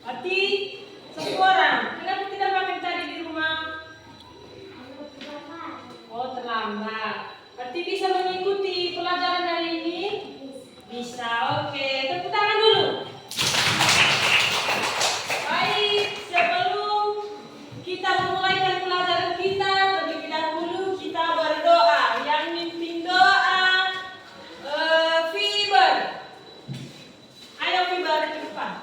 Berarti 10 orang. Kenapa tidak makan tadi di rumah? Oh, terlambat. Berarti bisa mengikuti pelajaran hari ini? Bisa. Oke, tepuk tangan dulu. Baik, sebelum kita memulaikan pelajaran kita, terlebih dahulu kita berdoa. Yang mimpin doa, Fiber. Ayo Fiber ke depan.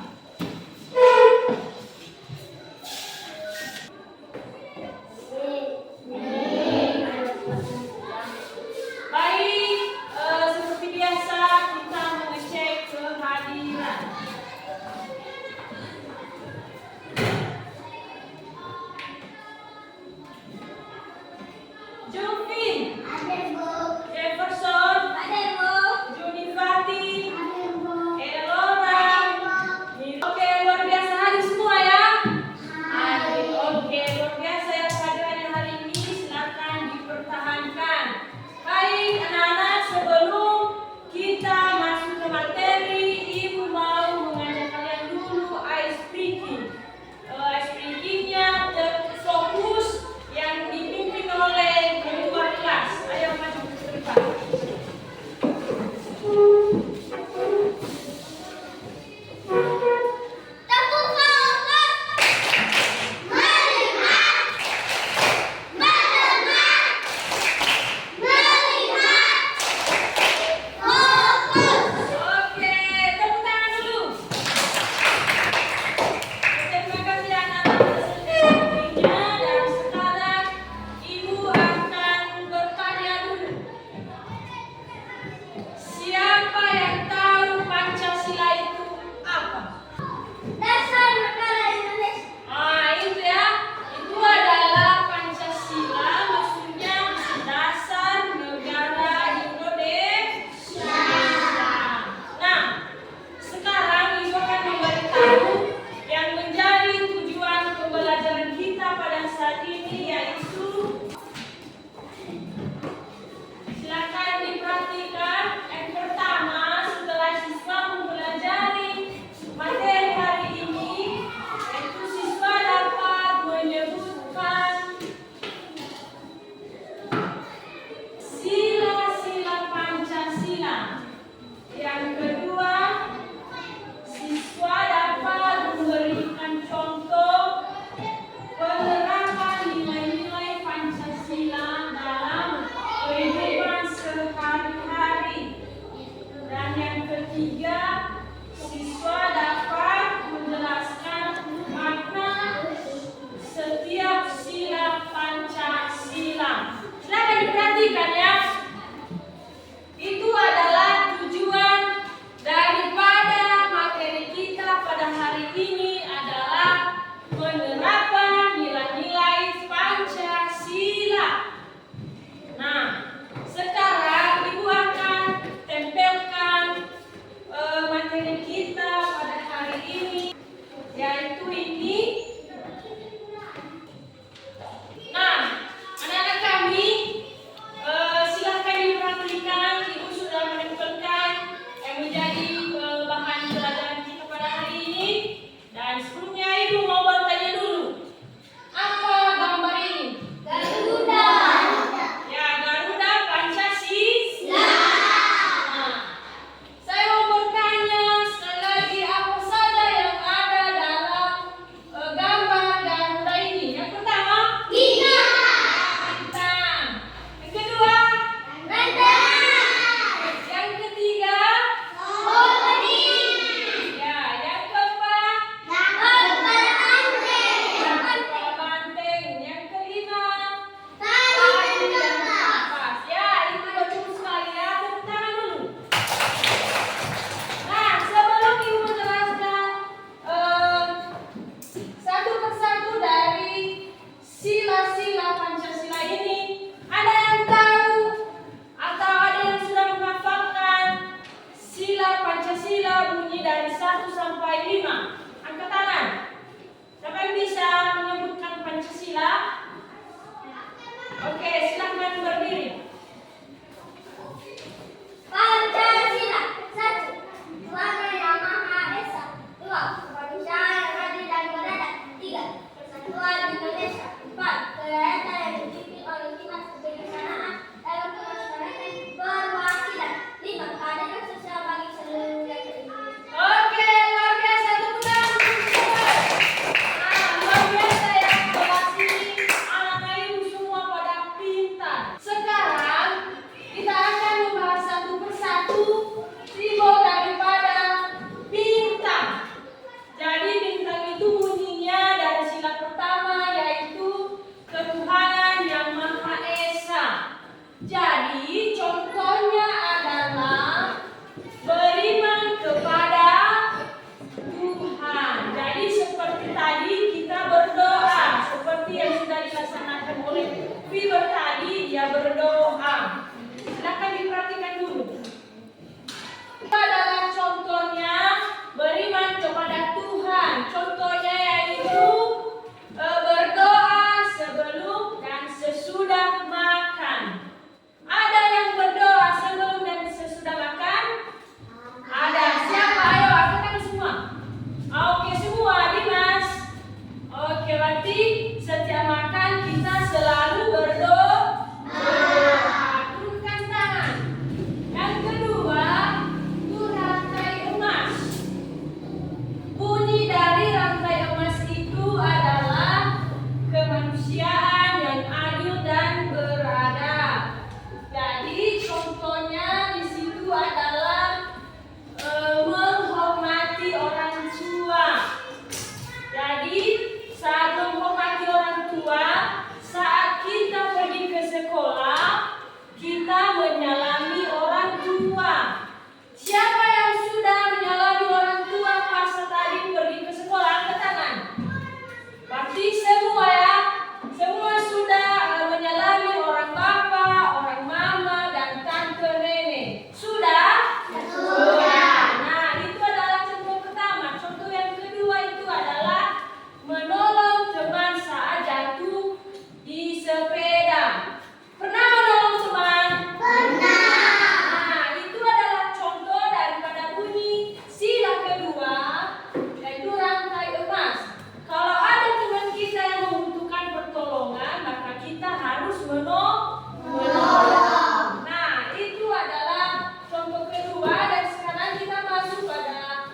seperti yang sudah dilaksanakan oleh Fiber tadi, dia berdoa. Silakan diperhatikan dulu. Itu adalah contohnya beriman kepada Tuhan. Contohnya yaitu berdoa sebelum dan sesudah makan. Ada yang berdoa sebelum dan sesudah makan? Ada. Siapa? Ayo angkat semua. Oke semua, Dimas. Oke, berarti setiap makan kita selalu berdoa. Turunkan tangan. Yang kedua, itu rantai emas. Bunyi dari rantai emas itu adalah kemanusiaan yang adil dan beradab. Jadi contohnya di situ adalah menghormati orang tua. Jadi saat menghormati orang tua, saat kita pergi ke sekolah, kita menyalami orang tua. Siapa yang sudah menyalami orang tua pas tadi pergi ke sekolah? Angkat tangan. Berarti semua ya, semua sudah menyalami orang bapak, orang mama, dan tante nenek. Sudah? Sudah. Nah, itu adalah contoh pertama. Contoh yang kedua itu adalah menolong teman saat jatuh di sepeda. Pernah menolong teman? Pernah. Nah, itu adalah contoh daripada bunyi sila kedua, yaitu rantai emas. Kalau ada teman kita yang membutuhkan pertolongan, maka kita harus menolong. Nah, itu adalah contoh kedua, dan sekarang kita masuk pada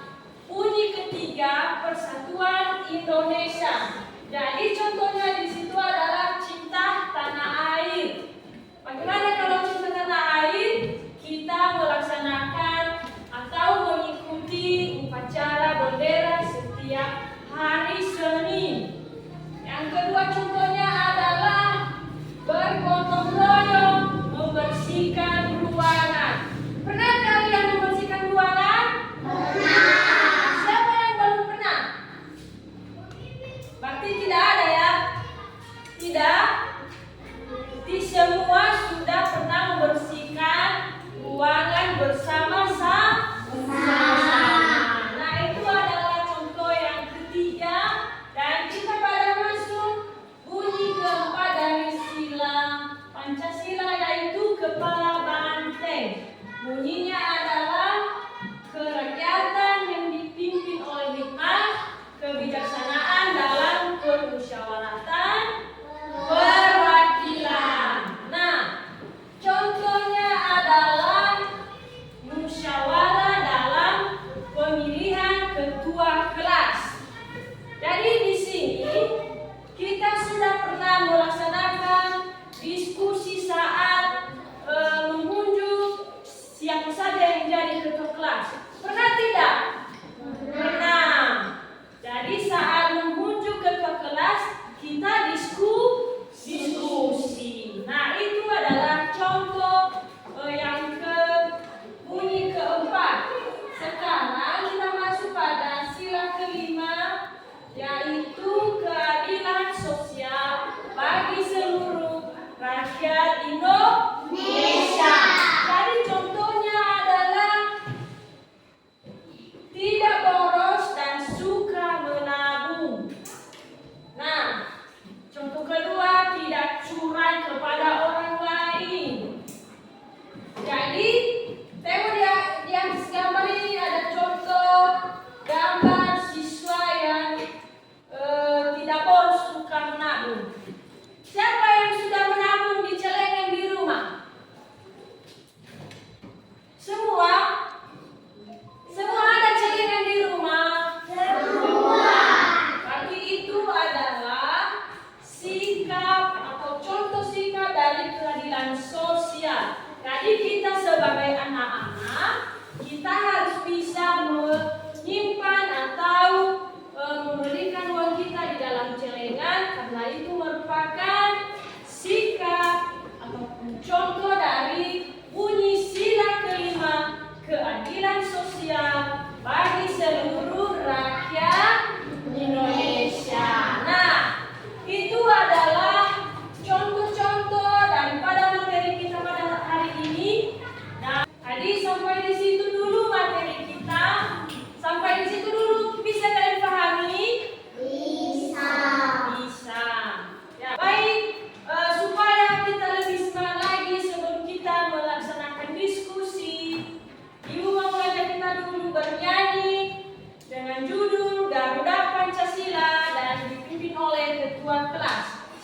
bunyi ketiga, Persatuan Indonesia. Jadi contohnya di situ adalah cinta tanah air. Bagaimana kalau cinta tanah air? Kita melaksanakan atau mengikuti upacara bendera setiap hari Senin. Yang kedua contohnya adalah bergotong royong membersihkan ruangan. Pernah kalian membersihkan ruangan? Pernah. Siapa yang belum pernah? Berarti tidak ada ya.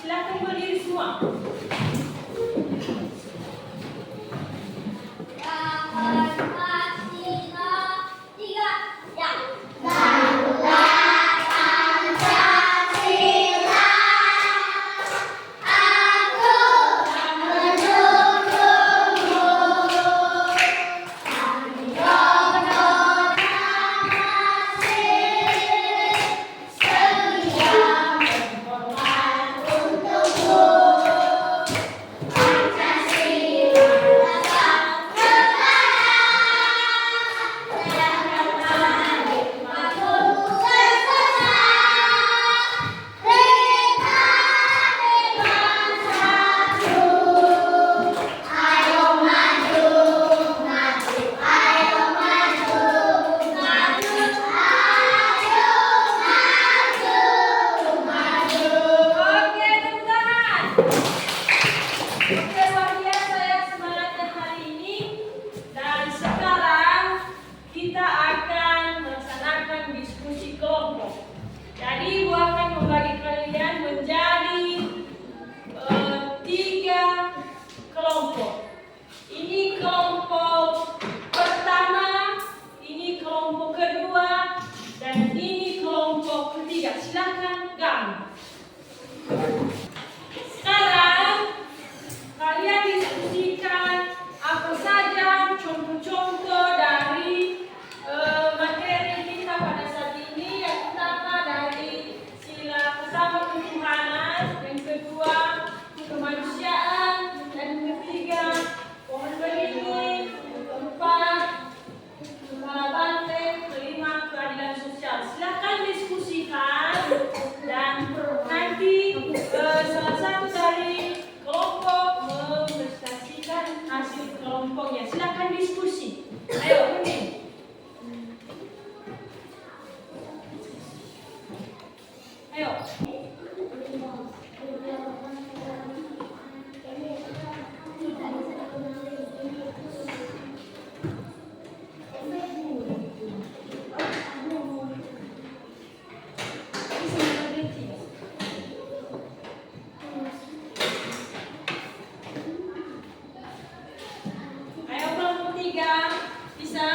Silakan berdiri semua. Jadi Ibu akan membagi kalian menjadi 3 kelompok. Ini kelompok pertama, ini kelompok kedua, dan ini kelompok ketiga. Silakan gabung. Sekarang kalian diskusikan apa saja contoh-contoh dari materi kita pada saat ini. Yang pertama dari sila pertama ketuhanan, yang kedua kemanusiaan, dan ketiga pohon beringin, keempat kepala banteng, kelima keadilan sosial. Silakan diskusikan dan nanti salah satu dari kelompok mempresentasikan hasil kelompoknya. Silakan diskusi. Ayo, Mimin. Ayo. Ayo kelompok 3, bisa?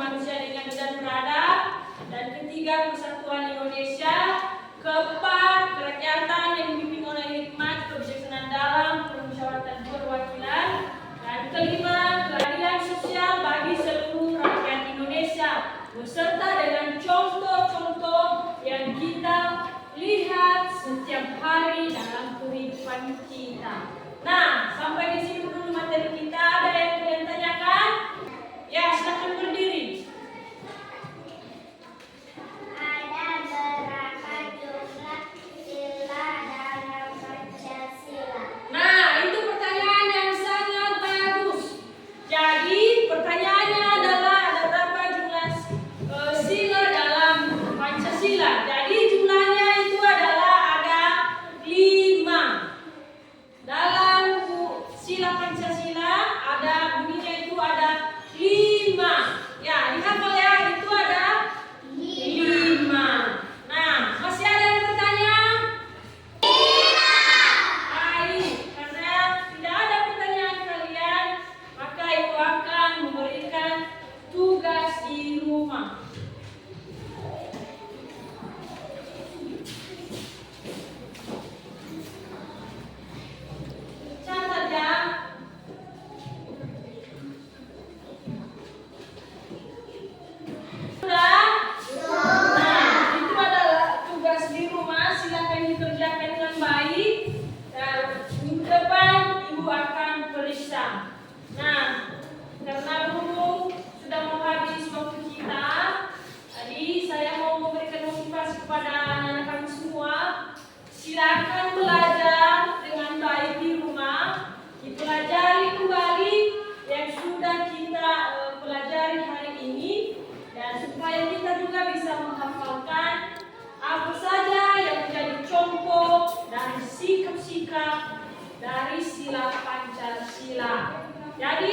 manusia dengan dan beradab. Dan ketiga, persatuan Indonesia. Keempat, kerakyatan yang dipimpin oleh hikmat kebijaksanaan dalam permusyawaratan perwakilan. Dan kelima, keadilan sosial bagi seluruh rakyat Indonesia beserta dengan contoh-contoh yang kita lihat setiap hari dalam kehidupan kita. Nah, sampai di situ dulu materi kita. Ada yang kalian tanyakan? Ya, silakan berdiri. Ada berapa jumlah sila dalam Pancasila? Nah, itu pertanyaan yang sangat bagus. Jadi, pertanyaannya adalah ada berapa jumlah sila dalam Pancasila? Jadi, jumlahnya itu adalah ada 5. Dalam sila Pancasila ada bunyinya itu ada 5. Ya, dihafal ya, itu ada 5. Nah, masih ada yang bertanya? Baik, karena tidak ada pertanyaan kalian, maka ibu akan memberikan tugas di rumah. Catat ya. Sudah? Nah, itu adalah tugas di rumah. Silakan dikerjakan dengan baik. Dan minggu depan ibu akan periksa. Nah, karena berhubung sudah mau habis waktu kita, tadi saya mau memberikan motivasi kepada anak-anak kami semua. Silakan belajar dengan baik di rumah. Dipelajari kembali yang sudah kita pelajari hari ini, dan supaya kita juga bisa menghafalkan apa saja yang menjadi contoh dari sikap-sikap dari sila Pancasila. Jadi